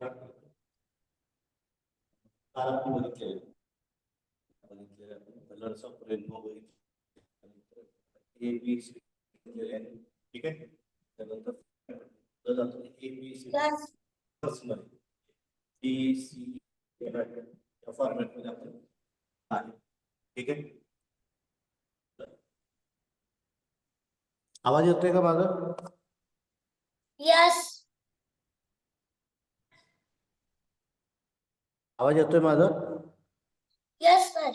काल आपण बघितलेलं कलर्स ऑफ रेनबो बघितले, ए बी सी ठीक आहे. त्यानंतर जातो A B C personal D C या फॉर्मॅट मध्ये आपण आहे. ठीक आहे. आवाज येतोय का माझा? यस. आवाज येतोय माझा? Yes sir.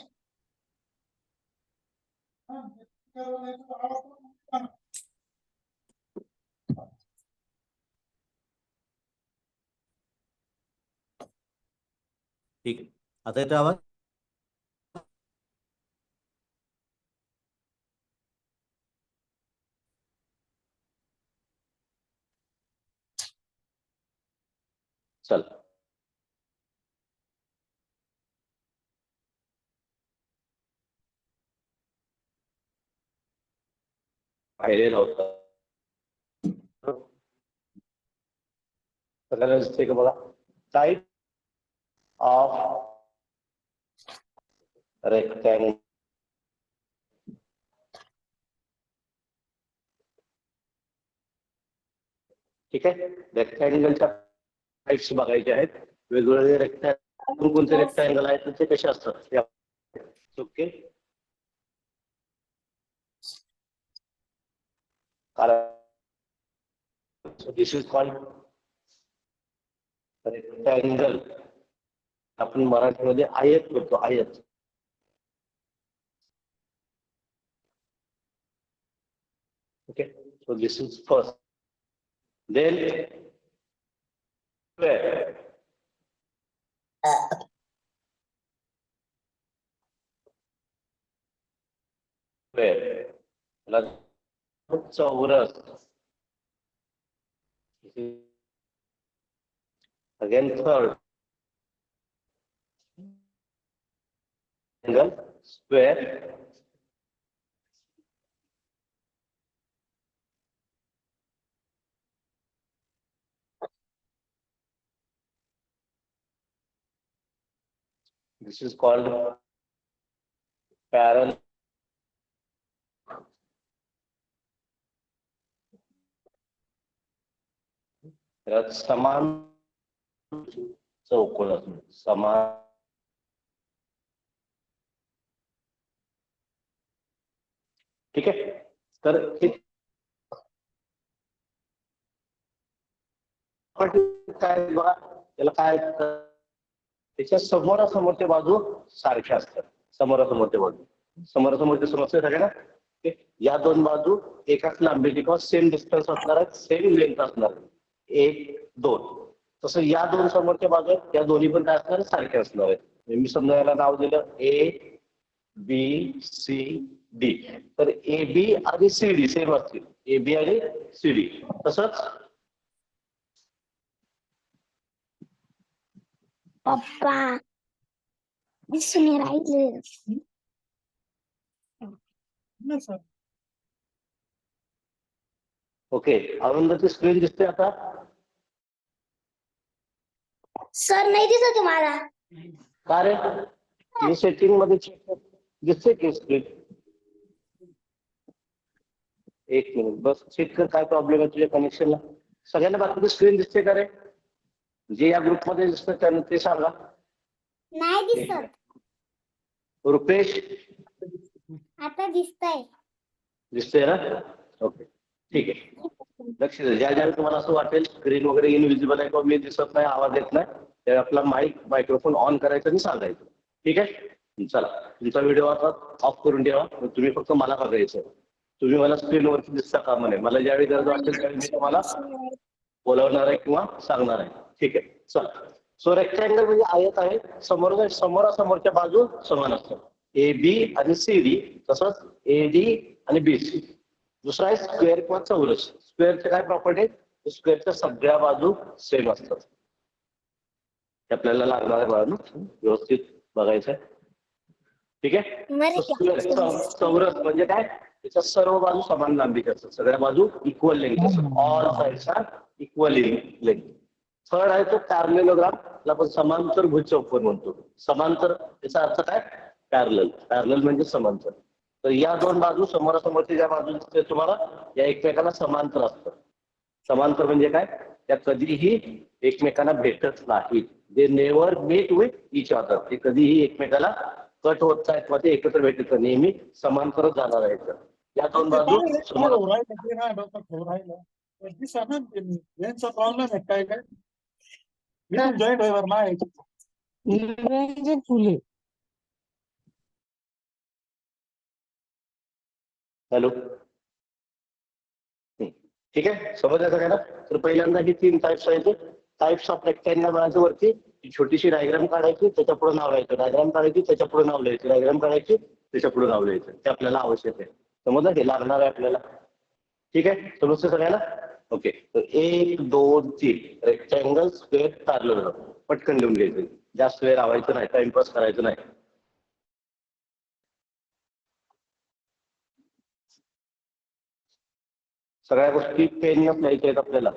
ठीक आहे. आता येतोय आवाज? चल बाहेर होता सगळ्यांना दिसते का बघा. टाईप ऑफ रेक्टँगल ठीक आहे. रेक्टँगलच्या टाईप्स बघायचे आहेत. वेगवेगळे रेक्टँगल कोणते रेक्टँगल आहेत ते कसे असतात. Okay. This is called rectangle. आपण मराठीमध्ये आयत करतो. आयत. Okay. So this is first. Then square. Square चौरस. Again third angle square. This is called parallel. समान चौकोन समान. ठीक आहे. तर काय बघा त्याला काय त्याच्या समोरासमोरच्या बाजू सारख्या असतात. समोरासमोरच्या बाजू समोरासमोरच्या समस्या सगळ्या ना. या दोन बाजू एकाच लांबीची किंवा सेम डिस्टन्स असणार आहेत. सेम लेंथ असणार. 1 2. तसं या दोन समोरच्या बाजू आहेत. या दोन्ही पण काय असणार सारख्या असणार आहेत. मी समजा याला नाव दिलं ए बी सी डी. तर ए बी आणि सी डी सेम असतील. ए बी आणि सी डी. तसंच पप्पा दिसून राहिले. ओके. अरुंधती स्क्रीन दिसते आता? सर नाही दिसत मला. का रे? मी सेटिंग मध्ये चेक दिसते की स्क्रीन. एक मिनिट बस चेक कर काय प्रॉब्लेम आहे तुझ्या कनेक्शनला. सगळ्यांना बाकी स्क्रीन दिसते का रे? जे या ग्रुप मध्ये दिसतं त्यांना ते सांगा. नाही दिसत. रुपेश आता दिसतंय. दिसतंय ना? ओके ठीक आहे. लक्ष द्या. ज्या ज्यावेळी तुम्हाला असं वाटेल स्क्रीन वगैरे इनविजिबल आहे किंवा मी दिसत नाही आवाज येत नाही त्यावेळी आपला मायक्रोफोन ऑन करायचं आणि सांगायचं. ठीक आहे. चला तुमचा व्हिडिओ आता ऑफ करून ठेवा. तुम्ही फक्त मला बघायचं. तुम्ही मला स्क्रीनवरती दिसता का म्हणे. मला ज्यावेळी गरज वाटेल त्यावेळी मी तुम्हाला बोलवणार आहे किंवा सांगणार आहे. ठीक आहे. चला. सो रेक्टँगल म्हणजे आयत आहे. समोरासमोरच्या बाजू समान असतात. ए बी आणि सी डी. तसंच ए डी आणि बी सी. दुसरा आहे स्क्वेअर किंवा चौरस. स्क्वेअरच्या काय प्रॉपर्टी आहेत. स्क्वेअरच्या सगळ्या बाजू सेम असतात. आपल्याला लागणार आहे बाजू व्यवस्थित बघायचं आहे. ठीक आहे. चौरस म्हणजे काय त्याच्या सर्व बाजू समान लांबीच्या असतात. सगळ्या बाजू इक्वल लेंथ असतात. All sides are equal in length. Third आहे तो पॅरलेलोग्राम, त्याला आपण समांतर भुज चौकोन म्हणतो. समांतर याचा अर्थ काय? पॅरलल. पॅरलल म्हणजे समांतर. तर या दोन बाजू समोरासमोरच्या ज्या बाजू दिसते तुम्हाला, या एकमेकाला समांतर असतात. समांतर म्हणजे काय? त्या कधीही एकमेकांना भेटत नाहीत. They never meet with each other. ते कधीही एकमेकाला कट होत नाहीत किंवा ते एकत्र भेटत नाही. नेहमी समांतरच जाणार आहेत. या दोन बाजू समोर प्रॉब्लेम आहे काय काय जॉईंट व्हायवर नाही फुले. हॅलो, ठीक आहे, समजलं सगळ्यांना? तर पहिल्यांदा ही 3 टाइप्स आहेत. टाइप्स ऑफ रेक्टँगल बनायचं वरती छोटीशी डायग्राम काढायची, त्याच्या पुढे नाव लिहायचं. डायग्राम काढायची, त्याच्या पुढे नाव लिहायचं. डायग्राम काढायची, त्याच्या पुढे नाव लिहायचं. ते आपल्याला आवश्यक आहे. समजलं? हे लागणार आहे आपल्याला. ठीक आहे, समजतं सगळ्यांना? ओके. तर 1 2 3 रेक्टँगल, स्क्वेअर, पॅरलल. पटकन लिहून घ्यायचं, जास्त वेळ लावायचं नाही, टाइमपास करायचं नाही. सगळ्या गोष्टी पेननं लिहायच्या आहेत आपल्याला.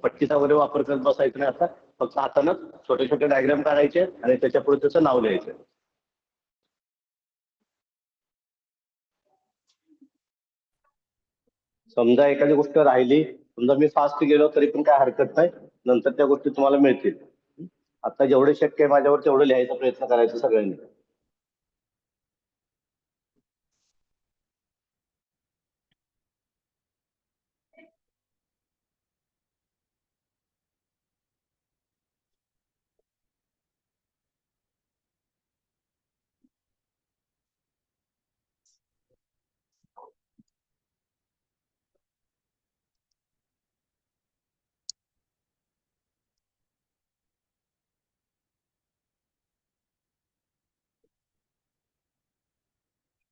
पट्टीचा वगैरे वापर करत बसायचं नाही. आता फक्त हातानं छोटे छोटे डायग्राम काढायचे आणि त्याच्या पुढे त्याचं नाव लिहायचं. समजा एखादी गोष्ट राहिली, समजा मी फास्ट गेलो तरी पण काय हरकत नाही, नंतर त्या गोष्टी तुम्हाला मिळतील. आता जेवढे शक्य आहे माझ्यावर तेवढं लिहायचा प्रयत्न करायचा सगळ्यांनी.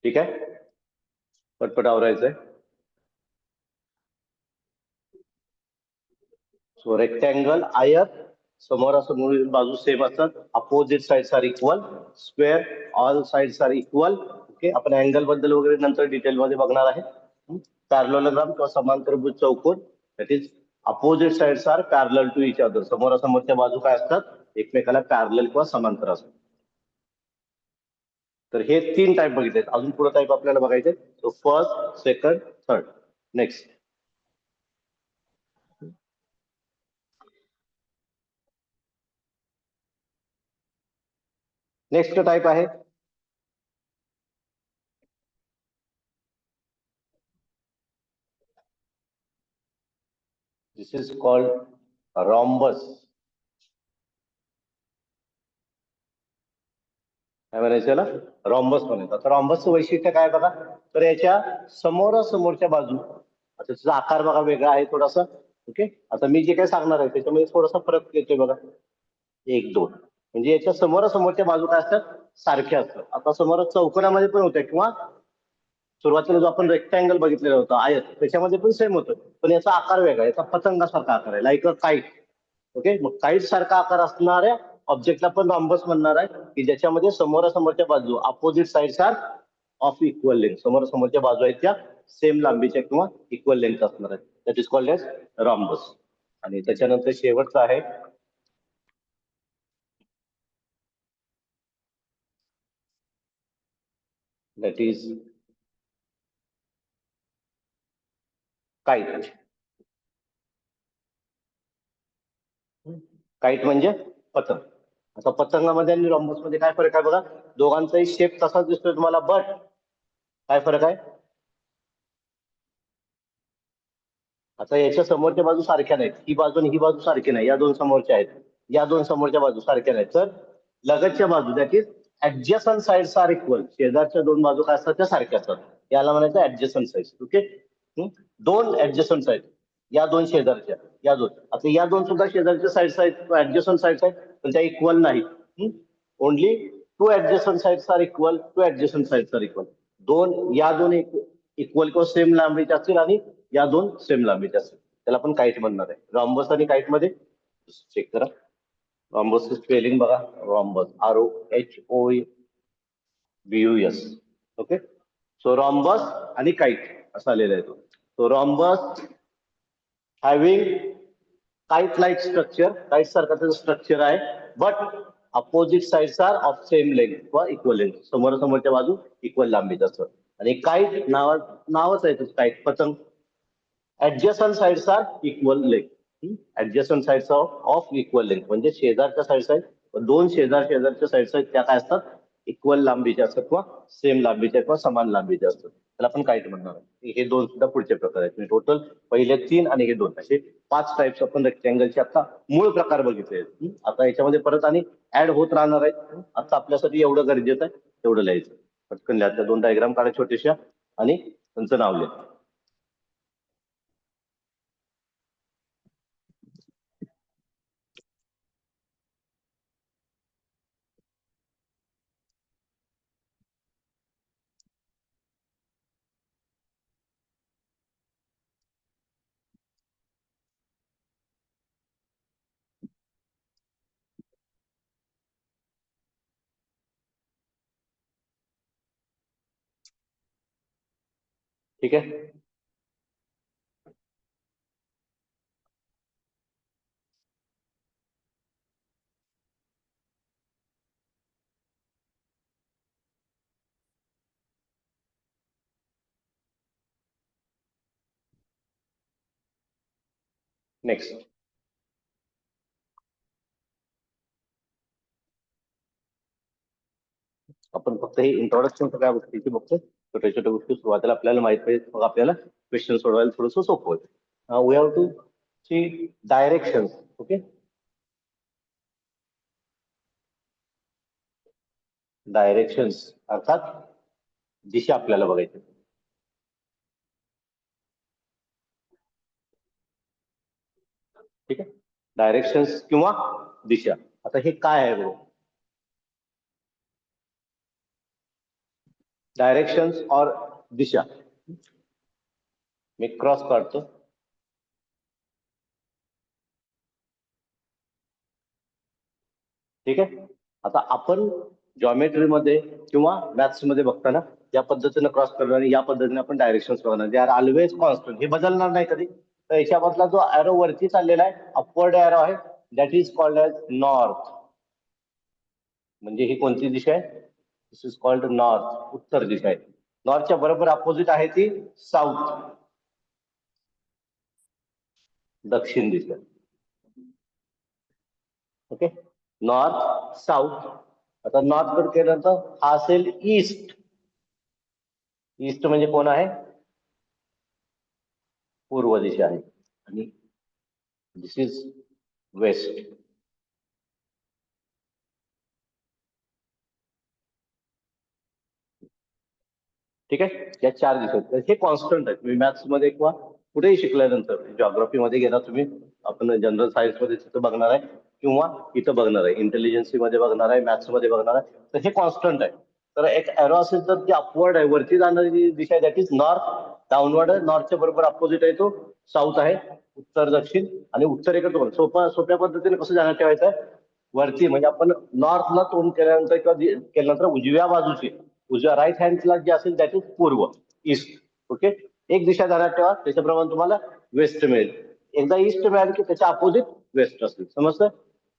ठीक आहे, पटपट आवरायचंय. सो रेक्टँगल, आयत, समोरासमोर बाजू सेम असतात. Opposite sides are equal. Square, all sides are equal. Okay, आपण अँगल बद्दल वगैरे नंतर डिटेल मध्ये बघणार आहे. पॅरलोग्राम किंवा समांतरभुज चौकोन, that is opposite sides are parallel to each other. समोरासमोरच्या बाजू काय असतात? एकमेकाला पॅरलल किंवा समांतर असतात. तर हे 3 टाइप बघितले. अजून पुढे टाइप आपल्याला बघायचे. So first, second, third. Next next type आहे दिस इज कॉल्ड रॉम्बस. काय म्हणायचं याला? रॉम्बस म्हणायचं. आता रॉम्बसचं वैशिष्ट्य काय बघा, तर याच्या समोरासमोरच्या बाजू, आता त्याचा आकार बघा वेगळा आहे थोडासा. ओके, आता मी जे काही सांगणार आहे त्याच्यामध्ये थोडासा फरक येतोय बघा. 1 2 म्हणजे याच्या समोरासमोरच्या बाजू काय असतात? सारख्या असतात. आता समोर चौकोनामध्ये पण होत्या किंवा सुरुवातीला जो आपण रेक्टँगल बघितलेला होता आयत, त्याच्यामध्ये पण सेम होतं, पण याचा आकार वेगळा. याचा पतंगासारखा आकार आहे, लाईक अ काईट. ओके, मग काईट सारखा आकार असणाऱ्या ऑब्जेक्टला पण रॉम्बस म्हणणार आहे, की ज्याच्यामध्ये समोरासमोरच्या बाजू opposite sides are of equal length. समोरासमोरच्या बाजू आहेत त्या सेम लांबीच्या किंवा इक्वल लेंथ असणार आहेत. That is called as rhombus. आणि त्याच्यानंतर शेवटचं आहे दॅट इज काईट. काईट म्हणजे पतंग. आता पतंगामध्ये आणि रॉम्बस मध्ये काय फरक आहे बघा. दोघांचाही शेप तसाच दिसतोय तुम्हाला, बट काय फरक आहे? आता याच्या समोरच्या बाजू सारख्या नाहीत. ही बाजू आणि ही बाजू सारखी नाही. या दोन समोरच्या आहेत, या दोन समोरच्या बाजू सारख्या नाहीत. तर लगतच्या बाजू that is adjacent sides are equal. शेजारच्या दोन बाजू काय असतात? त्या सारख्या असतात. याला म्हणायचं adjacent sides. Okay, 2 adjacent side, या 2 शेजारच्या, या 2. आता या 2 सुद्धा शेजारच्या साइड्स आहेत, ऍडजस्टंट साइड्स आहेत, पण त्या इक्वल नाही. Only 2 adjacent sides are equal. 2 adjacent sides are equal. या दोन इक्वल किंवा सेम लांबीच्या असतील आणि या 2 सेम लांबीच्या असतील, त्याला आपण काईट म्हणणार आहे. रॉम्बस आणि काईट मध्ये चेक करा. रॉम्बस स्पेलिंग बघा. Rhombus, ROHOBUS. Okay, so rhombus आणि काईट असं आलेलं आहे तो. So rhombus having kite like structure, kite सारखं त्याचं स्ट्रक्चर आहे, but opposite sides are of same length किंवा इक्वल लेंथ, समोरासमोरच्या बाजू इक्वल लांबीच्या असतात. आणि काइट नावच आहे काइट, पतंग. Adjacent sides are equal length, adjacent sides of equal length म्हणजे शेजारच्या साइड्स आहेत, दोन शेजारच्या साइड्स आहेत त्या काय असतात, इक्वल लांबीच्या असतात किंवा सेम लांबीच्या किंवा समान लांबीच्या असतात, त्याला आपण काइट म्हणणार आहे. हे दोन सुद्धा पुढचे प्रकार आहेत. टोटल पहिले 3 आणि हे 2 असे 5 टाइप्स आपण रेक्टँगलचे आता मूळ प्रकार बघितले. आता याच्यामध्ये परत आणि ऍड होत राहणार आहेत. आता आपल्यासाठी एवढं गरजेचं आहे तेवढं लिहायचं. पटकन लिहायचं, 2 डायग्राम काढा छोटेशा आणि त्यांचं नाव लिहा. ठीक आहे. नेक्स्ट आपण फक्त हे इंट्रोडक्शन सगळ्या गोष्टीची बघतो. छोट्या छोट्या गोष्टी सुरुवातीला आपल्याला माहित पाहिजे, मग आपल्याला क्वेश्चन सोडवायला थोडंसं सोपं होईल. We have to see direction. Okay, directions अर्थात दिशा आपल्याला बघायची. ठीक आहे, डायरेक्शन्स किंवा दिशा. आता हे काय आहे बघा, डायरेक्शन्स और दिशा. मी क्रॉस काढतो. ठीक आहे, आता आपण जॉमेट्रीमध्ये किंवा मॅथ्स मध्ये बघताना या पद्धतीनं क्रॉस करणार आणि या पद्धतीने आपण डायरेक्शन्स बघणार. दे आर ऑलवेज कॉन्स्टंट, हे बदलणार नाही कधी. तर याच्यामधला जो एरो वरती चाललेला आहे, अपवर्ड एरो आहे, that is called as north. म्हणजे ही कोणती दिशा आहे, दिस इज कॉल्ड नॉर्थ, उत्तर दिशा आहे. नॉर्थच्या बरोबर अपोजिट आहे ती साऊथ, दक्षिण दिशा. Okay, north south. आता नॉर्थ कडे केल्यानंतर हा असेल ईस्ट. ईस्ट म्हणजे कोण आहे, पूर्व दिशा आहे. आणि दिस इज वेस्ट. ठीक आहे, या 4 दिशा आहेत. हे कॉन्स्टंट आहेत. तुम्ही मॅथ्स मध्ये किंवा कुठेही शिकल्यानंतर जॉग्राफी मध्ये गेला तुम्ही, आपण जनरल सायन्स मध्ये तिथं बघणार आहे किंवा इथं बघणार आहे, इंटेलिजन्सी मध्ये बघणार आहे, मॅथ्स मध्ये बघणार आहे. तर हे कॉन्स्टंट आहे. तर एक एरो असेल तर ती अपवर्ड आहे, वरती जाणारी दिशा आहे, दॅट इज नॉर्थ. डाऊनवर्ड आहे, नॉर्थच्या बरोबर अपोजिट आहे तो साऊथ आहे, उत्तर दक्षिण. आणि उत्तरेकडे सोप्या पद्धतीने कसं जाणार ठेवायचं आहे, वरती म्हणजे आपण नॉर्थला तोंड केल्यानंतर किंवा केल्यानंतर उजव्या बाजूची, उजव्या राईट हँडला जे असेल दॅट इज पूर्व, ईस्ट. ओके, एक दिशा ध्यानात ठेवा, त्याच्याप्रमाणे तुम्हाला वेस्ट मिळेल. एकदा ईस्ट मिळालं की त्याच्या अपोजिट वेस्ट असेल, समजतं.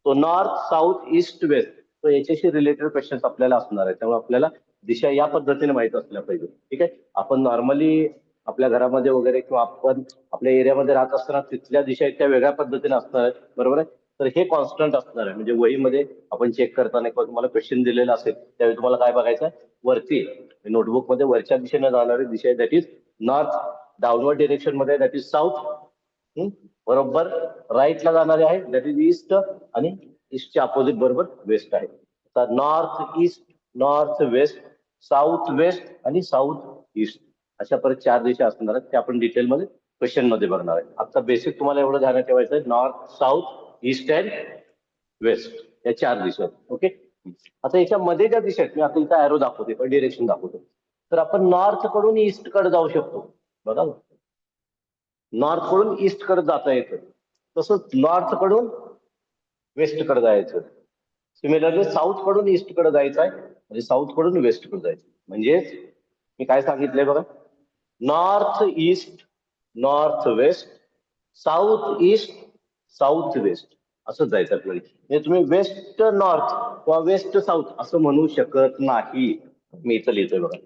तो नॉर्थ साऊथ ईस्ट वेस्ट, तो याच्याशी रिलेटेड क्वेश्चन आपल्याला असणार आहे. त्यामुळे आपल्याला दिशा या पद्धतीने माहित असल्या पाहिजे. ठीक आहे, आपण नॉर्मली आपल्या घरामध्ये वगैरे किंवा आपण आपल्या एरियामध्ये राहत असताना तिथल्या दिशा त्या वेगळ्या पद्धतीने असणार आहेत, बरोबर आहे. तर हे कॉन्स्टंट असणार आहे. म्हणजे वहीमध्ये आपण चेक करताना किंवा तुम्हाला क्वेश्चन दिलेला असेल त्यावेळी तुम्हाला काय बघायचं आहे, वरती नोटबुक मध्ये वरच्या दिशेने जाणारी दिशा आहे that is north. Downward direction मध्ये दॅट इज साऊथ. बरोबर राईटला जाणारे आहे दॅट इज ईस्ट. आणि ईस्टच्या अपोजिट बरोबर वेस्ट आहे. तर north east, north west, south west आणि साऊथ ईस्ट, अशा परत 4 दिशा असणार आहेत. त्या आपण डिटेलमध्ये क्वेश्चन मध्ये बघणार आहे. आता बेसिक तुम्हाला एवढं ध्यानात ठेवायचं आहे, north south east and west या 4 दिशा. ओके, आता याच्यामध्ये ज्या दिशा आहेत, मी आता इथं एरो दाखवते, डिरेक्शन दाखवतो. तर आपण नॉर्थ कडून ईस्ट कडे जाऊ शकतो. बघा, नॉर्थ कडून ईस्ट कडे जाता येतं. तसंच नॉर्थ कडून वेस्ट कडे जायचं. सिमिलरली साऊथ कडून ईस्ट कडे जायचं आहे, म्हणजे साऊथ कडून वेस्ट कडे जायचं. म्हणजेच मी काय सांगितलंय बघा, north east, north west, south east, south west असं जायचं आपल्याला. म्हणजे तुम्ही वेस्ट नॉर्थ किंवा वेस्ट साऊथ असं म्हणू शकत नाही. मी इथं लिहितोय बघा,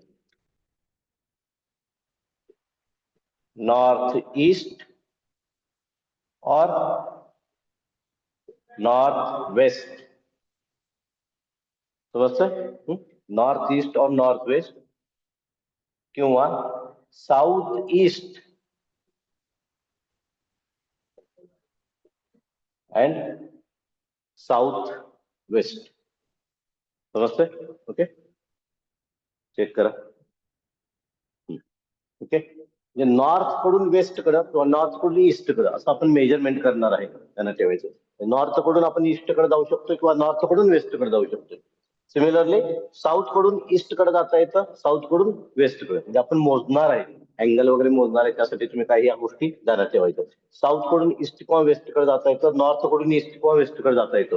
नॉर्थ ईस्ट और नॉर्थ वेस्ट. समजतंय? नॉर्थ ईस्ट और नॉर्थ वेस्ट किंवा south east and south west. समजतंय? ओके, चेक करा. ओके, म्हणजे नॉर्थ कडून वेस्ट कडे किंवा नॉर्थ कडून ईस्ट कडे असं आपण मेजरमेंट करणार आहे. त्यांना ठेवायचं, नॉर्थ कडून आपण ईस्ट कडे जाऊ शकतो किंवा नॉर्थ कडून वेस्ट कडे जाऊ शकतो. सिमिलरली साऊथ कडून ईस्ट कडे जाता येतं, साऊथ कडून वेस्ट कडे. म्हणजे आपण मोजणार आहे, अँगल वगैरे मोजणार आहे, त्यासाठी तुम्ही काही या गोष्टी ध्यानात ठेवायचं. साऊथ कडून ईस्ट किंवा वेस्ट कडे जाता येतं, नॉर्थ कडून ईस्ट किंवा वेस्ट कडे जाता येतं.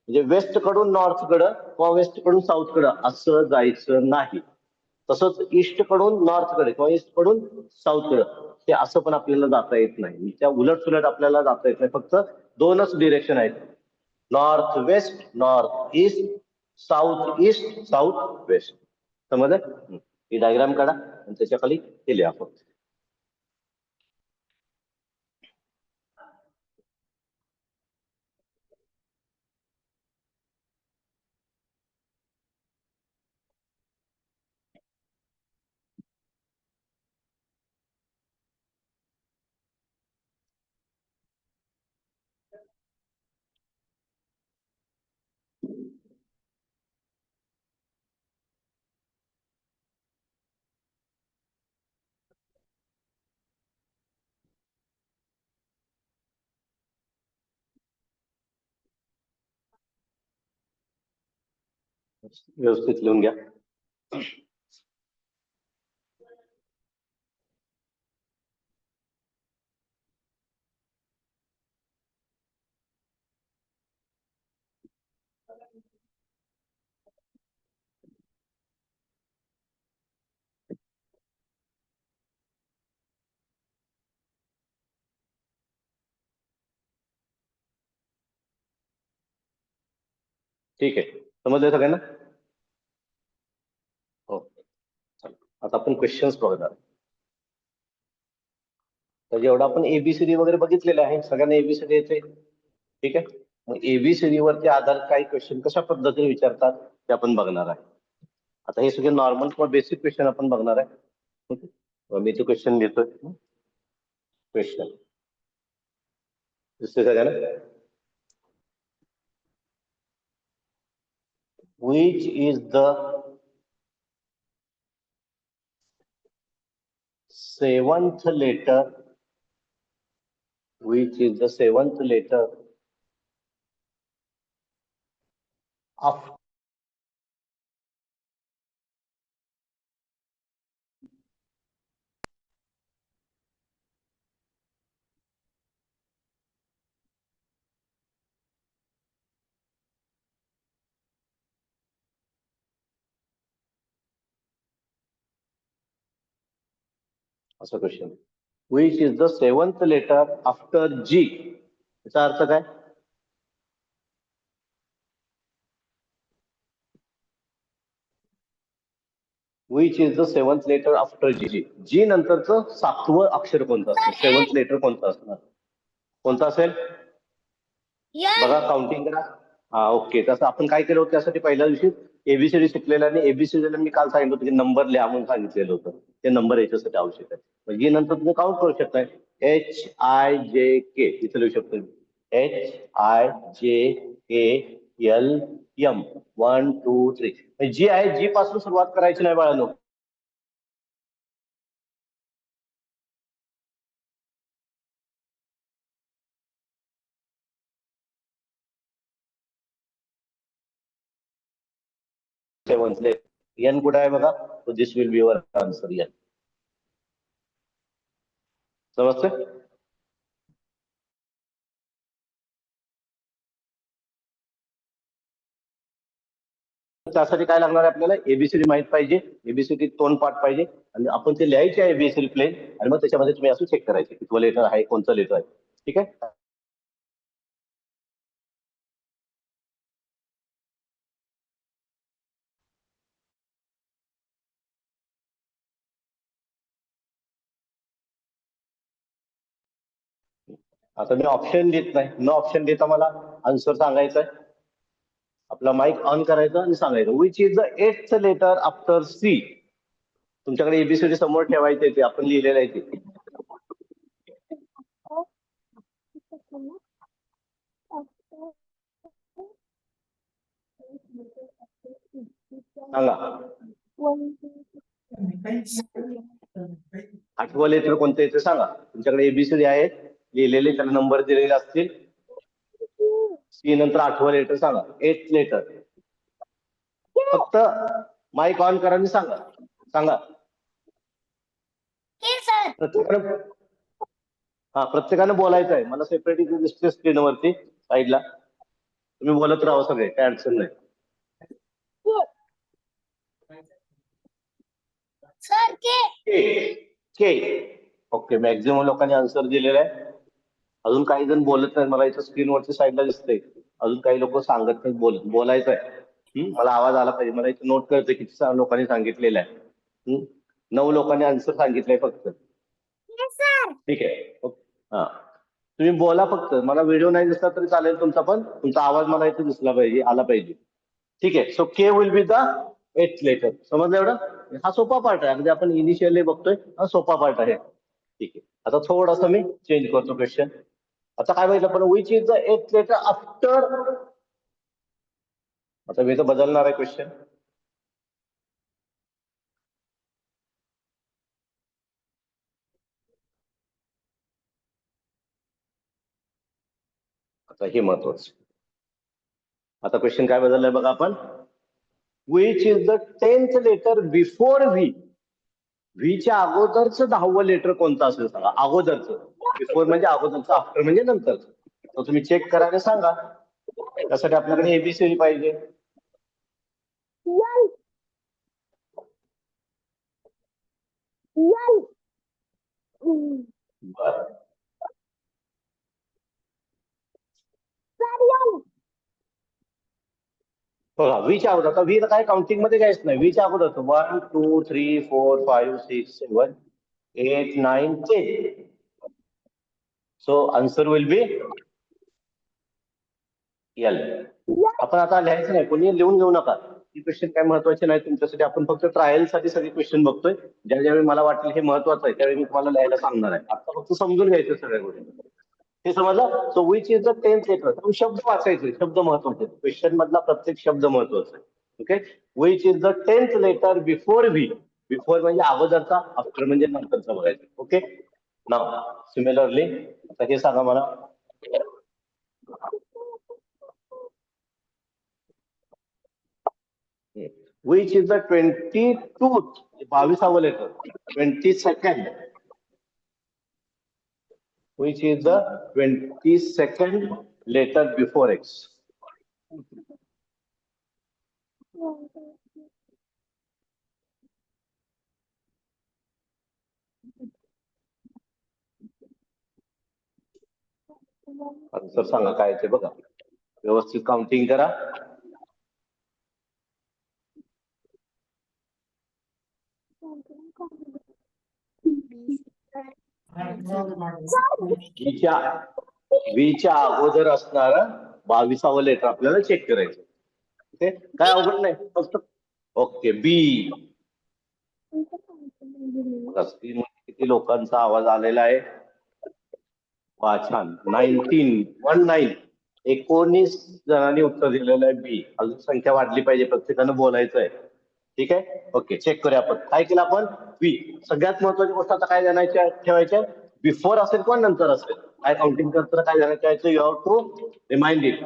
म्हणजे वेस्ट कडून नॉर्थ कडे किंवा वेस्ट कडून साऊथ कडे असं जायचं नाही. तसंच ईस्ट कडून नॉर्थ कडे किंवा ईस्ट कडून साऊथ कडे ते असं पण आपल्याला जाता येत नाही. त्या उलट सुलट आपल्याला जाता येत नाही. फक्त दोनच डिरेक्शन आहेत, north west, north east, south east, south west. समजलं? ही डायग्राम काढा आणि त्याच्या खाली हे लिहा फक्त. व्यवस्थित लिहून घ्या. ठीक आहे, समजलं सगळ्यांना? हो, आता आपण क्वेश्चन्स बघणार. तर जेवढं आपण एबीसीडी वगैरे बघितलेलं आहे, सगळ्यांना एबीसीडी येते. ठीक आहे, मग एबीसीडी वरती आधारित काही क्वेश्चन कशा पद्धतीने विचारतात ते आपण बघणार आहे. आता हे सगळे नॉर्मल किंवा बेसिक क्वेश्चन आपण बघणार आहे. ओके, मी तो क्वेश्चन लिहितोय. क्वेश्चन दिसतोय सगळ्यांना? Which is the seventh letter? Which is the seventh letter of असा question. Which is the seventh letter after G? याचा अर्थ काय? Which is the seventh letter after G? G नंतरचं सातवं अक्षर कोणतं असतं? सेवन्थ लेटर कोणतं असणार? कोणतं असेल बघा, काउंटिंग करा. हा, ओके. तसं आपण काय केलं होतं त्यासाठी पहिल्या दिवशी एबीसीडी शिकलेलं आणि एबीसीडीला मी काल सांगितलं होतं की नंबर लिहा म्हणून सांगितलेलं होतं. ते नंबर याच्यासाठी आवश्यक आहे. म्हणजे नंतर तुम्ही काउंट करू शकताय. HIJK इथे लिहू शकतो. HIJKLM 1 2 3. जी आहे, जी पासून सुरुवात करायची नाही बाळांनो. सेवन्थ लेटर एन कुठे आहे बघा, तो this will be your answer N. समजतंय? त्यासाठी काय लागणार आहे आपल्याला? एबीसीडी माहित पाहिजे, एबीसीडी तोंड पाठ पाहिजे आणि आपण ते लिहायचे आहे एबीसीडी प्लेन आणि मग त्याच्यामध्ये तुम्ही असं चेक करायचे कितवं लेटर आहे, कोणतं लेटर आहे. ठीक आहे. आता मी ऑप्शन देत नाही, न ऑप्शन देता मला आन्सर सांगायचा आहे. आपला माईक ऑन करायचा आणि सांगायचं which is the eighth letter after C. तुमच्याकडे एबीसीडी समोर ठेवायचे ते आपण लिहिलेलं आहे ते. सांगा. आठवं लेटर कोणतं येतं सांगा. तुमच्याकडे एबीसीडी आहे लिहिलेले, त्याला नंबर दिलेले असतील. सी नंतर आठवं लेटर सांगा. एथ लेटर. फक्त माईक ऑन करा आणि सांगा. सांगा. प्रत्येकानं प्रत्येकानं बोलायचं आहे. मला सेपरेट दिसते स्क्रीनवरती साईडला. तुम्ही बोलत राहा सगळे, काय अडचण नाही. सर के. ओके, मॅक्झिमम लोकांनी आन्सर दिलेला आहे. अजून काही जण बोलत नाही, मला इथं स्क्रीनवरती साईडला दिसतंय. अजून काही लोक सांगत नाही, बोलायचं आहे. मला आवाज आला पाहिजे. मला इथे नोट करते किती लोकांनी सांगितलेलं आहे. 9 लोकांनी आन्सर सांगितलंय फक्त. ठीक आहे. हा, तुम्ही बोला फक्त. मला व्हिडिओ नाही दिसला तरी चालेल तुमचा, पण तुमचा आवाज मला इथे दिसला पाहिजे, आला पाहिजे. ठीक आहे. So K will be the eighth letter. समजलं एवढं? हा सोपा पार्ट आहे. अगदी आपण इनिशियली बघतोय, हा सोपा पार्ट आहे. ठीक आहे. आता थोडासा मी चेंज करतो क्वेश्चन. आता काय बघितलं पण which is the eighth letter after. आता मी तर बदलणार आहे क्वेश्चन. आता हे महत्वाचं. आता क्वेश्चन काय बदललाय बघा आपण. Which is the 10th letter before V. व्हीच्या अगोदरचं 10वं लेटर कोणतं असेल सांगा. अगोदरचं. बिफोर म्हणजे अगोदरचं, आफ्टर म्हणजे नंतरचं. तर तुम्ही चेक करा आणि सांगा. त्यासाठी आपल्याकडे एबीसीडी पाहिजे. बरं. बघा व्हीच्या अगोदर. आता व्ही काय काउंटिंग मध्ये काहीच नाही. व्हीच्या अगोदर 1 2 3 4 5 6 7 8 9 10. So answer will be L. आपण आता लिहायचं नाही, कोणी लिहून घेऊ नका. ही क्वेश्चन काय महत्वाचे नाही तुमच्यासाठी. आपण फक्त ट्रायल साठी सगळे क्वेश्चन बघतोय. ज्यावेळी मला वाटेल हे महत्वाचं आहे त्यावेळी मी तुम्हाला लिहायला सांगणार आहे. आता फक्त समजून घ्यायचं सगळ्या गोष्टी. हे समजलं. So which is the 10th letter. शब्द वाचायचे, शब्द महत्वाचे. क्वेश्चन मधला प्रत्येक शब्द महत्वाचा आहे. Okay. Which is the 10th letter before V. Before म्हणजे अगोदरचा, आफ्टर म्हणजे नंतरचा बघायचं. ओके. नाव सिमिलरली आता हे सांगा मला. Which is the 22th, 22th letter, 22nd. Which is the 22nd letter before X? Answer सांगा काय ते बघा. व्यवस्थित काउंटिंग करा. व्हीच्या अगोदर असणार 22वं लेटर आपल्याला चेक करायचं. ओके. काय अवघड नाही, फक्त ओके. बी. किती लोकांचा आवाज आलेला आहे. वा छान. 19 जणांनी उत्तर दिलेलं आहे बी. अजून संख्या वाढली पाहिजे, प्रत्येकानं बोलायचं आहे. ठीक आहे. ओके. चेक करूया आपण. काय केलं आपण. बी. सगळ्यात महत्वाची गोष्ट आता काय जाण्याच्या ठेवायच्या. बिफोर असेल किंवा नंतर असेल, काय काउंटिंग करताना काय जाण्याच्या ठेवायचं. You have to remind it.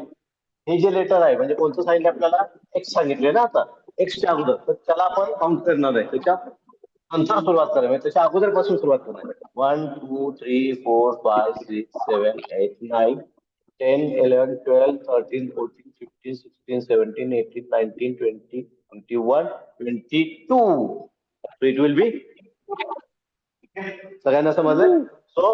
हे जे लेटर आहे म्हणजे कोणतं सांगितलं आपल्याला. एक्स सांगितले ना आता. एक्सच्या अगोदर, तर त्याला आपण काउंट करणार आहे. त्याच्या नंतर सुरुवात करायची, त्याच्या अगोदर पासून सुरुवात करणार. 1 2 3 4 5 6 7 8 9 10 11 12 13 14 15 16 17 18 19 20 21 22. So it will be. सगळ्यांना समजलं. सो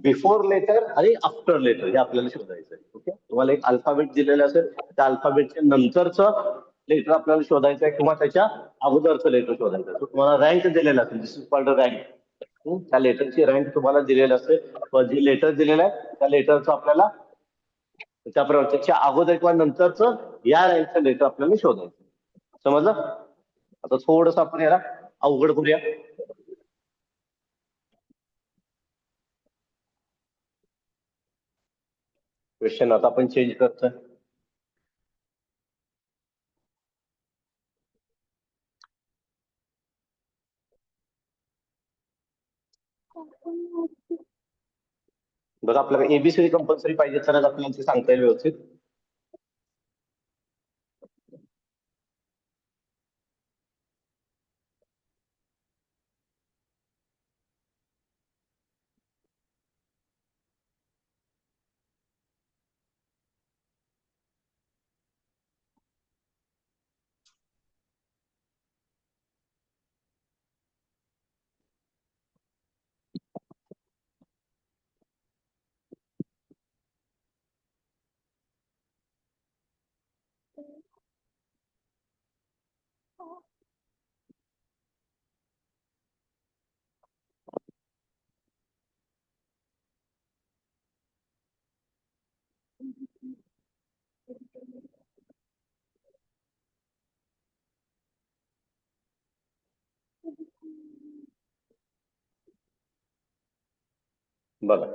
बिफोर लेटर आणि आफ्टर लेटर हे आपल्याला शोधायचं आहे. ओके. तुम्हाला एक अल्फाबेट दिलेलं असेल, त्या अल्फाबेटच्या नंतरचं लेटर आपल्याला शोधायचं आहे किंवा त्याच्या अगोदरचं लेटर शोधायचं आहे. तुम्हाला रँक दिलेला असेल. दिस इज कॉल्ड रँक. त्या लेटरची रँक तुम्हाला दिलेली असते. जे लेटर दिलेलं आहे त्या लेटरचं आपल्याला त्याप्रमाणे त्याच्या अगोदर किंवा नंतरचं या रँकचं लेटर आपल्याला शोधायचं. समजलं? आता थोडस आपण याला अवघड करूया. क्वेश्चन आता आपण चेंज करतोय. बघा आपल्याला एबीसीडी कंपल्सरी पाहिजे तरच आपल्याला ते सांगता येईल व्यवस्थित. बघा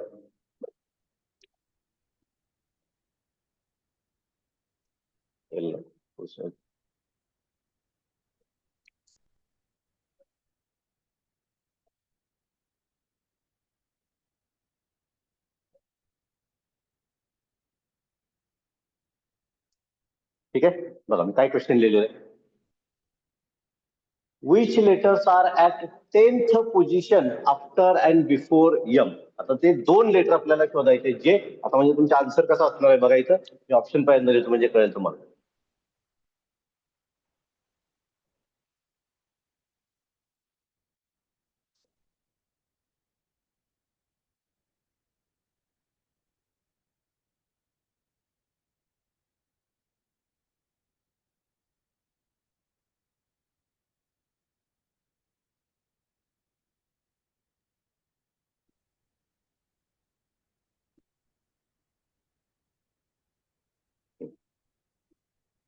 ठीक आहे. बघा मी काय क्वेश्चन लिहिलेलं आहे. Which letters are at 10th position after and before M. आता ते दोन लेटर आपल्याला शोधायचे जे आता म्हणजे तुमचा आन्सर कसा असणार आहे बघायचं. मी ऑप्शन पाहिजे देतो म्हणजे कळेल तुम्हाला.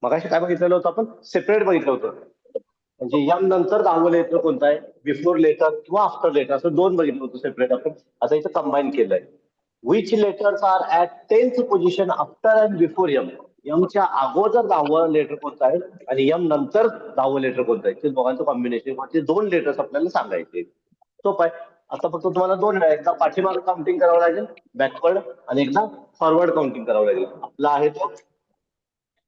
मगाशी काय बघितलेलं होतं आपण सेपरेट बघितलं होतं. म्हणजे यम नंतर 10वं लेटर कोणतं आहे, बिफोर लेटर किंवा आफ्टर लेटर असं दोन बघितलं होतं सेपरेट आपण. आता इथं कंबाईन केलंय. Which letters are at 10th position after and before M. यमच्या अगोदर 10वं लेटर कोणतं आहे आणि यम नंतर 10वं लेटर कोणतं आहे, ते दोघांचं कॉम्बिनेशन ते दोन लेटर्स आपल्याला सांगायचे. सोपं आहे. आता फक्त तुम्हाला दोन वेळा एकदा पाठीमागे काउंटिंग करावं लागेल बॅकवर्ड आणि एकदा फॉरवर्ड काउंटिंग करावं लागेल. आपला आहे तो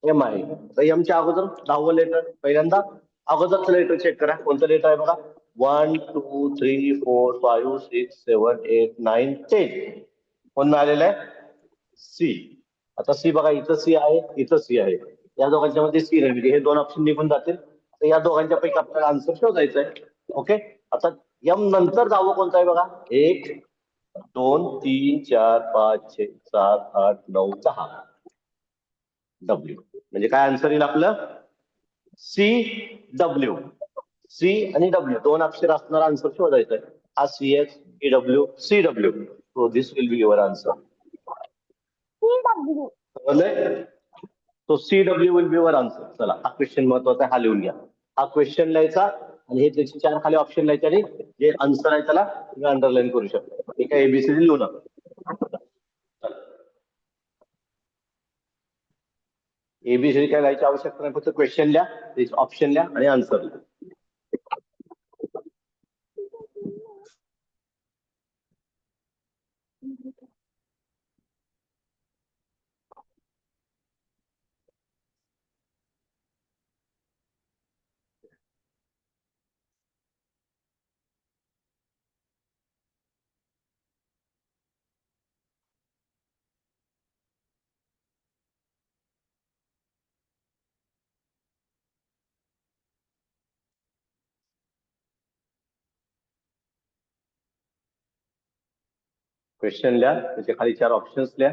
एम आहे. तर एमच्या अगोदर 10वं लेटर पहिल्यांदा अगोदरचं लेटर चेक करा कोणतं लेटर आहे बघा. 1 2 3 4 5 6 7 8 9 10 कोण मिळालेलं आहे सी. आता सी बघा इथं सी आहे इथं सी आहे. या दोघांच्या मध्ये सी नाही म्हणजे हे दोन ऑप्शन निघून जातील. तर या दोघांच्या पैकी आपल्याला आन्सर शोधायचं आहे. ओके. आता यम नंतर 10वं कोणतं आहे बघा. 1 2 3 4 5 6 7 8 9 10 डब्ल्यू. म्हणजे काय आन्सर येईल आपलं सी डब्ल्यू. सी आणि डब्ल्यू दोन अक्षर असणारा आन्सर शोधायचा आहे. हा C S C W C W. So this will be your answer. समजलंय. तो C W will be your answer. चला हा क्वेश्चन महत्वाचा आहे, हा लिहून घ्या. हा क्वेश्चन लिहायचा आणि हे त्याचे चार खाली ऑप्शन लिहायचे आणि जे आन्सर आहे त्याला तुम्ही अंडरलाईन करू शकता. ठीक आहे. एबीसीडी लिहू नका. एबीसीडी काय लिहायची आवश्यकता नाही, फक्त क्वेश्चन लिहा त्याचे ऑप्शन लिहा आणि आन्सर लिहा. क्वेश्चन लिहा त्याचे खाली चार ऑप्शन्स लिहा.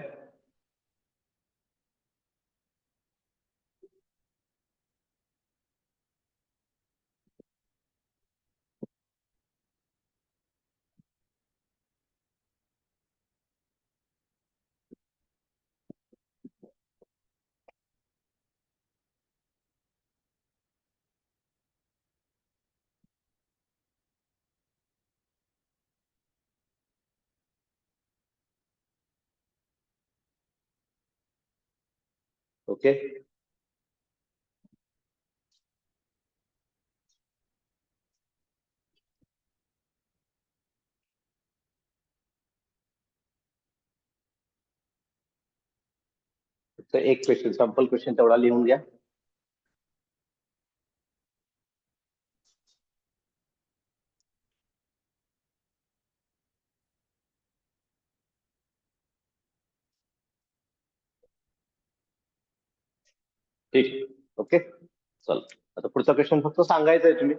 ओके. फक्त एक क्वेश्चन, सॅम्पल क्वेश्चन तेवढा लिहून घ्या. ठीक. ओके. चल, आता पुढचा क्वेश्चन फक्त सांगायचा आहे तुम्ही.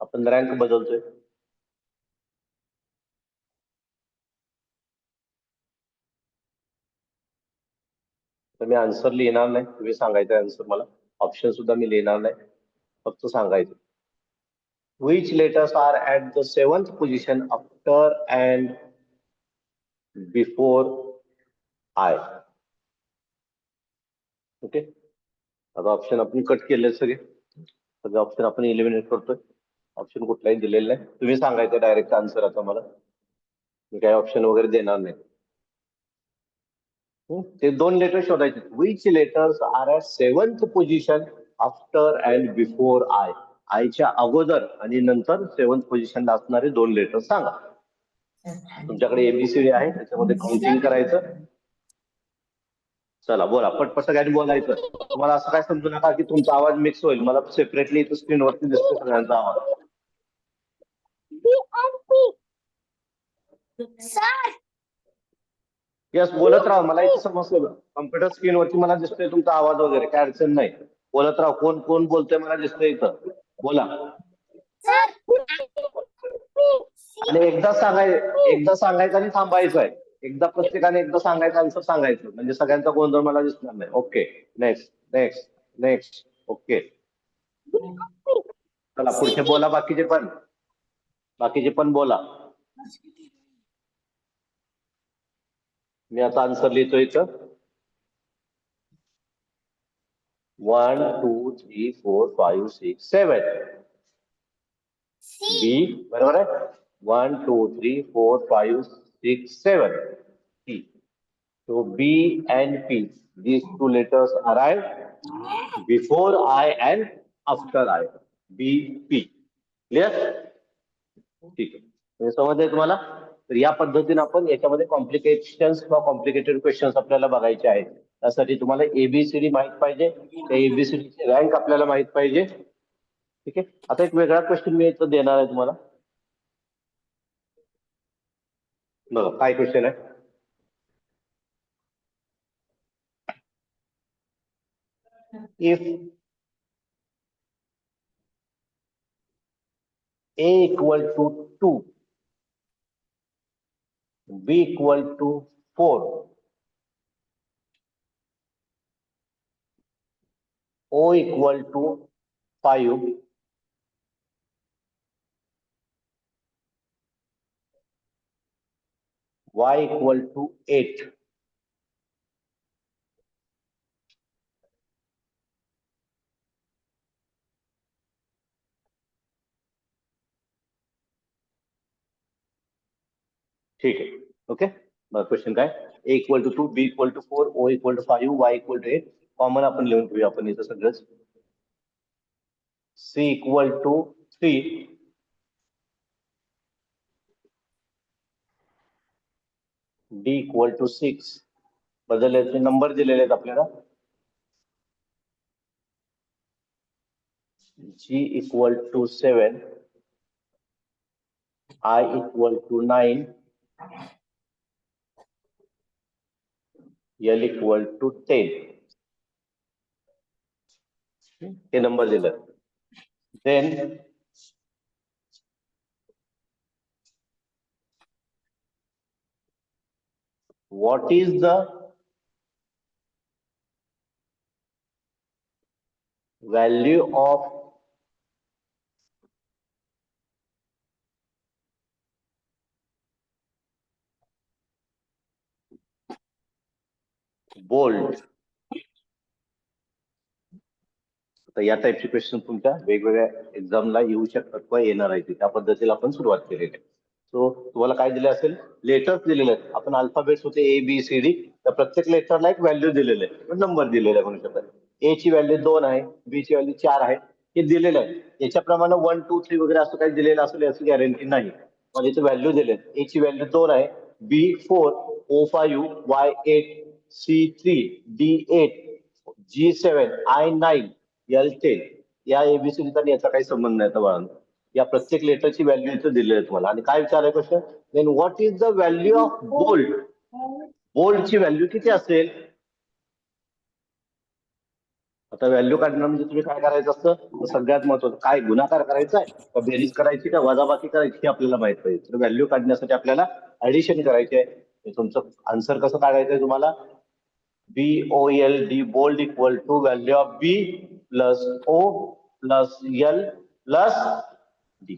आपण रँक बदलतोय. तर मी आन्सर लिहिणार नाही, तुम्ही सांगायचं आन्सर मला. ऑप्शन सुद्धा मी लिहिणार नाही, फक्त सांगायचं. Which letters are at the 7th position after and before I? Okay. आता ऑप्शन आपण कट केले सगळे ऑप्शन आपण इलिमिनेट करतोय. ऑप्शन कुठलाही दिलेला नाही, तुम्ही सांगायचं डायरेक्ट आन्सर. आता मला मी काही ऑप्शन वगैरे देणार नाही. ते 2 लेटर शोधायचे. Which letters are at 7th position after and before I. आयच्या अगोदर आणि नंतर 7th पोझिशनला असणारे 2 लेटर सांगा. तुमच्याकडे एबीसीडी आहे, त्याच्यामध्ये काउंटिंग करायचं. चला बोला, पटपट सगळ्यांनी बोलायचं. तुम्हाला असं काय समजू नका की तुमचा आवाज मिक्स होईल. मला सेपरेटली इथं स्क्रीनवरती दिसतो सगळ्यांचा आवाज. सर यस, बोलत राहा. मला इथं समजलं, कम्प्युटर स्क्रीनवरती मला दिसतोय तुमचा आवाज वगैरे, काय अडचण नाही. बोलत राहा. कोण कोण बोलतोय मला दिसतंय इथं, बोला. आणि एकदा सांगायचं आणि थांबायचं आहे. एकदा प्रत्येकाने एकदा सांगायचं, आन्सर सांगायचं, म्हणजे सगळ्यांचा गोंधळ मला दिसणार नाही. Okay. Next next next. Okay. चला पुढचे बोला. बाकीचे पण बोला. मी आता आन्सर लिहितो इथं. 1 2 3 4 5 6 7. बी बरोबर आहे. 1 2 3 4 5 6 7. C. So B and P, these 2 letters arrive before I and after I. B, P. Clear? ठीक आहे. समजलंय तुम्हाला? तर या पद्धतीने आपण याच्यामध्ये कॉम्प्लिकेशन्स किंवा कॉम्प्लिकेटेड क्वेश्चन्स आपल्याला बघायचे आहेत. त्यासाठी तुम्हाला एबीसीडी माहित पाहिजे. त्या एबीसीडीची रँक आपल्याला माहित पाहिजे. ठीक आहे. आता एक वेगळा क्वेश्चन मी इथं देणार आहे तुम्हाला. बघा काय क्वेश्चन आहे. If A equal to 2, B equal to 4, O equal to 5, Y equal to 8. ठीक आहे. ओके. मग क्वेश्चन काय. A equal to 2, B equal to 4, O equal to 5, Y equal to 8. Common आपण लिहून घेऊया आपण इथं सगळंच. C equal to 3, D equal to 6. बदलले नंबर दिलेले आहेत आपल्याला. G equal to 7, I equal to 9, L equal to 10. हे नंबर दिलं. Then what is the value of bold? तर या टाईपचे क्वेश्चन तुमच्या वेगवेगळ्या एक्झामला येऊ शकतात किंवा येणार आहेत. त्या पद्धतीला आपण सुरुवात केलेली आहे. सो तुम्हाला काय दिले असेल, लेटर्स दिलेले आहेत. आपण अल्फाबेट्स होते A B C D, त्या प्रत्येक लेटरला एक व्हॅल्यू दिलेलं आहे, नंबर दिलेला आहे म्हणू शकतात. ए ची व्हॅल्यू 2 आहे, बी ची व्हॅल्यू 4 आहे, हे दिलेलं आहे. याच्याप्रमाणे 1 2 3 वगैरे असं काही दिलेलं असेल याची गॅरंटी नाही, पण याची व्हॅल्यू दिले. ए ची व्हॅल्यू 2 आहे, B 4, O 5, Y 8, C 3, D 8, G 7, I 9, L 10. या एबीसीचा याचा काही संबंध नाही. आता बाळांनो, या प्रत्येक लेटरची व्हॅल्यू इथं दिलेली आहे तुम्हाला. आणि काय विचारायचं question, then what is the value of bold? बोल्डची व्हॅल्यू किती असेल? आता व्हॅल्यू काढणं म्हणजे तुम्ही काय करायचं असतं, तर सगळ्यात महत्वाचं काय गुणाकार करायचा आहे का बेरीज करायची का वजाबाकी करायची हे आपल्याला माहित पाहिजे. तर व्हॅल्यू काढण्यासाठी आपल्याला ऍडिशन करायची आहे. हे तुमचं आन्सर कसं काढायचं आहे तुम्हाला, BOLD bold equal to value of B plus O plus L plus D.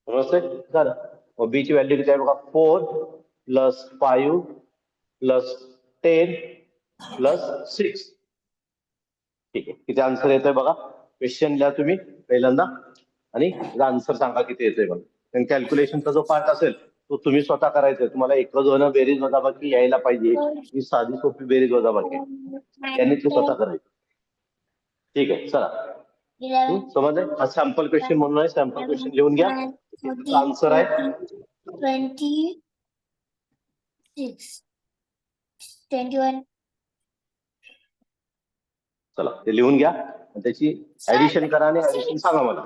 समजतंय? झालं. मग बी ची व्हॅल्यू किती आहे बघा, 4 प्लस 5 प्लस 10 प्लस 6. ठीक आहे, किती आन्सर येतोय बघा. क्वेश्चन लिहा तुम्ही पहिल्यांदा आणि आन्सर सांगा किती येतोय बघा. आणि कॅल्क्युलेशनचा जो पार्ट असेल तो तुम्ही स्वतः करायचा. तुम्हाला एक दोन बेरीज वजाबाकी यायला पाहिजे. ही साधी सोपी बेरीज वजाबाकी त्यांनी ते स्वतः करायचं. ठीक आहे, चला. समजलंय? हा सॅम्पल क्वेश्चन म्हणून आहे. सॅम्पल क्वेश्चन लिहून घ्या. आन्सर आहे 26, 21. चला ते लिहून घ्या. त्याची ऍडिशन करा आणि ऍडिशन सांगा मला.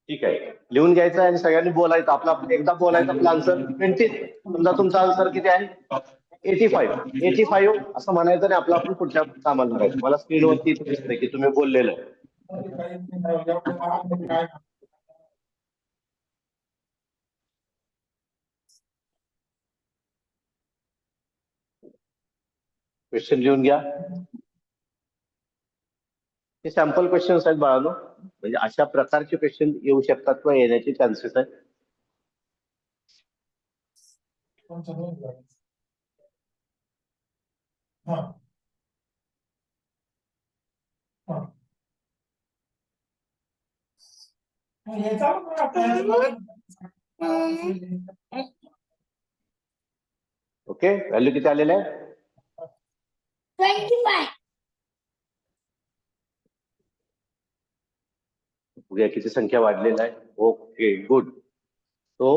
ठीक आहे, लिहून घ्यायचं आणि सगळ्यांनी बोलायचं. आपला एकदा बोलायचं आपलं आन्सर 20. समजा तुमचा आन्सर किती आहे, 85 असं म्हणायचं आणि आपलं आपण पुढच्या कामाला लागायचं. मला स्क्रीनवरती दिसतंय की तुम्ही बोललेलं. क्वेश्चन लिहून घ्या. हे सॅम्पल क्वेश्चन्स आहेत बाळांनो, म्हणजे अशा प्रकारचे क्वेश्चन येऊ शकतात किंवा येण्याचे चान्सेस आहेत. ओके, व्हॅल्यू किती आलेलं आहे, 25. बघूया किती संख्या वाढलेली आहे. Okay, good. तो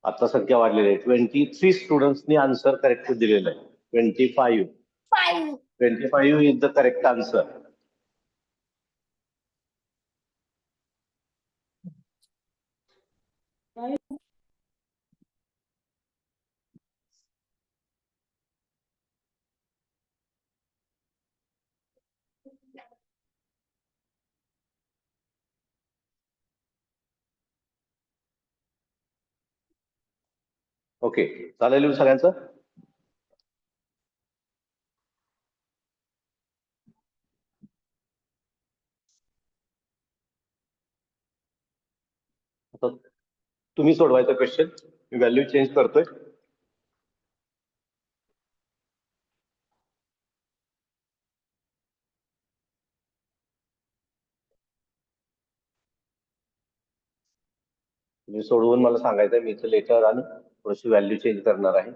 आता संख्या वाढलेली आहे. 23 स्टुडंट्सनी आन्सर करेक्ट दिलेलं आहे. 25 is the correct answer. Okay, चालेल सगळ्यांचं. आता तुम्ही सोडवायचा क्वेश्चन. मी व्हॅल्यू चेंज करतोय. तुम्ही सोडवून मला सांगायचं. मी इथं लेटर आणि थोडीशी व्हॅल्यू चेंज करणार आहे.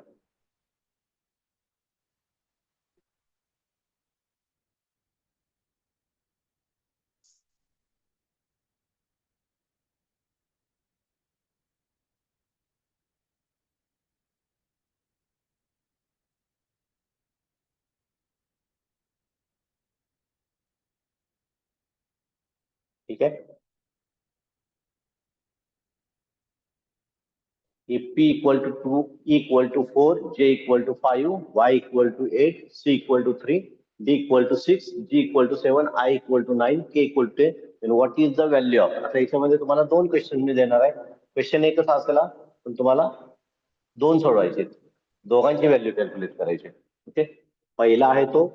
ठीक आहे. P equal to 2, E equal to 4, J equal to 5, Y equal to 8, C equal to 3, D equal to 6, G equal to 7, I equal to 9, K equal to 10. And what is the value of? आता याच्यामध्ये तुम्हाला दोन question मी देणार आहे. Question एकच असेल, पण तुम्हाला दोन सोडवायचे. दोघांची व्हॅल्यू कॅल्क्युलेट करायची. ओके, पहिला आहे तो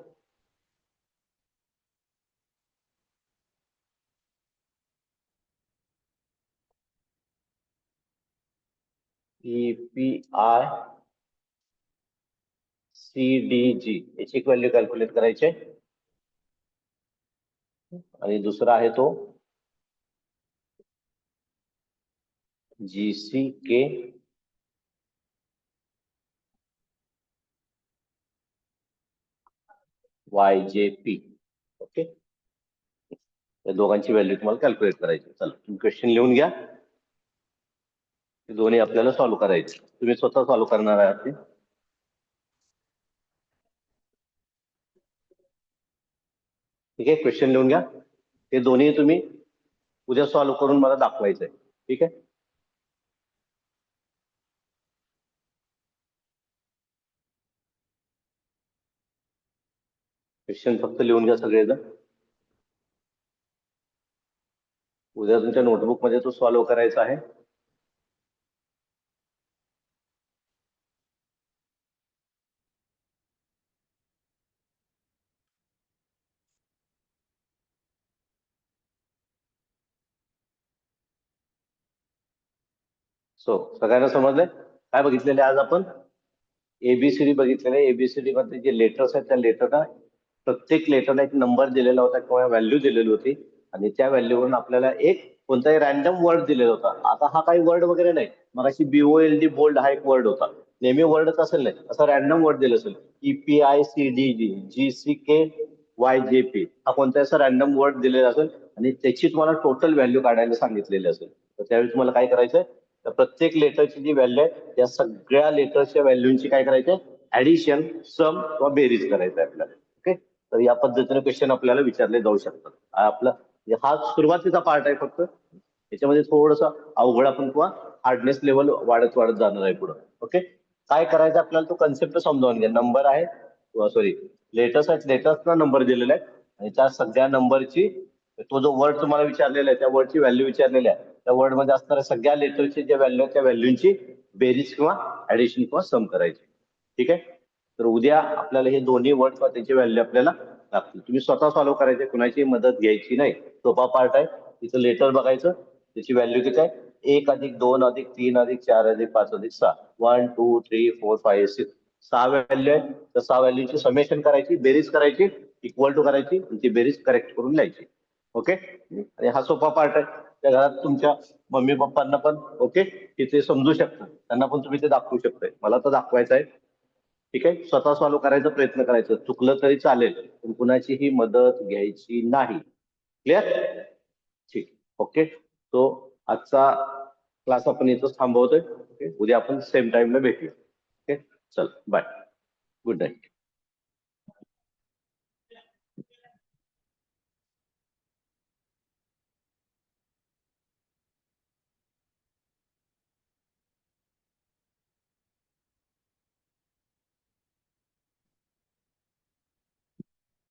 EPI CDG याची व्हॅल्यू कॅल्क्युलेट करायची. आणि दुसरा आहे तो GCK YJP. ओके, या दोघांची व्हॅल्यू तुम्हाला कॅल्क्युलेट करायची. चला तुम्ही क्वेश्चन लिहून घ्या. हे दोन्ही आपल्याला सॉल्व्ह करायचे. तुम्ही स्वतः सॉल्व्ह करणार आहात ते. ठीक आहे, क्वेश्चन लिहून घ्या. हे दोन्ही तुम्ही उद्या सॉल्व्ह करून मला दाखवायचं आहे. ठीक आहे, क्वेश्चन फक्त लिहून घ्या सगळेजण. उद्या तुमच्या नोटबुक मध्ये तो सॉल्व्ह करायचा आहे. सगळ्यांना समजलंय काय बघितलेले आज आपण? एबीसीडी बघितलेले. एबीसीडी मध्ये जे लेटर्स आहेत त्या लेटरला प्रत्येक लेटरला एक नंबर दिलेला होता किंवा व्हॅल्यू दिलेली होती आणि त्या व्हॅल्यूवरून आपल्याला एक कोणताही रॅन्डम वर्ड दिलेला होता. आता हा काही वर्ड वगैरे नाही. मग अशी BOLD बोल्ड हा एक वर्ड होता. नेहमी वर्डच असेल नाही, असा रॅन्डम वर्ड दिलं असेल. EPICDG GCKYJP हा कोणता असा रॅन्डम वर्ड दिलेला असेल आणि त्याची तुम्हाला टोटल व्हॅल्यू काढायला सांगितलेली असेल. तर त्यावेळी तुम्हाला काय करायचंय, तर प्रत्येक लेटरची जी व्हॅल्यू आहे त्या सगळ्या लेटरच्या व्हॅल्यूची काय करायचंय, ऍडिशन, सम किंवा बेरीज करायचं आहे आपल्याला. ओके, तर या पद्धतीने क्वेश्चन आपल्याला विचारले जाऊ शकतात. आपला हा सुरुवातीचा पार्ट आहे फक्त. याच्यामध्ये थोडंसं अवघड आपण किंवा हार्डनेस लेवल वाढत वाढत जाणार आहे पुढे. ओके, काय करायचं आपल्याला तो कन्सेप्ट समजावून घ्या. नंबर आहे, सॉरी लेटर्स आहेत, लेटर्सना नंबर दिलेला आहे आणि त्या सगळ्या नंबरची तो जो वर्ड तुम्हाला विचारलेला आहे त्या वर्डची व्हॅल्यू विचारलेली आहे. त्या वर्ड मध्ये असणाऱ्या सगळ्या लेटरची जे व्हॅल्यू आहे त्या व्हॅल्यूची बेरीज किंवा ऍडिशन किंवा सम करायची. ठीक आहे, तर उद्या आपल्याला हे दोन्ही वर्ड किंवा त्याची व्हॅल्यू आपल्याला लागतील. तुम्ही स्वतः सॉल्व्ह करायचे, कुणाची मदत घ्यायची नाही. सोपा पार्ट आहे. तिचं लेटर बघायचं, त्याची व्हॅल्यू किती आहे, 1 + 2 + 3 + 4 + 5 + 6 1 2 3 4 5 6 6 व्हॅल्यू आहे. तर 6 व्हॅल्यूची समेशन करायची, बेरीज करायची, इक्वल टू करायची आणि ती बेरीज करेक्ट करून लिहायची. ओके, आणि हा सोपा पार्ट आहे. त्या घरात तुमच्या मम्मी पप्पांना पण ओके की ते समजू शकतात, त्यांना पण तुम्ही ते दाखवू शकताय. मला तर दाखवायचं आहे. ठीक आहे, स्वतः सॉल्व्ह करायचा प्रयत्न करायचा. चुकलं तरी चालेल पण कुणाचीही मदत घ्यायची नाही. क्लिअर? ठीक, ओके. तो आजचा क्लास आपण इथंच थांबवतोय. ओके, उद्या आपण सेम टाइमला भेटूया. ओके, चल बाय, गुड नाईट.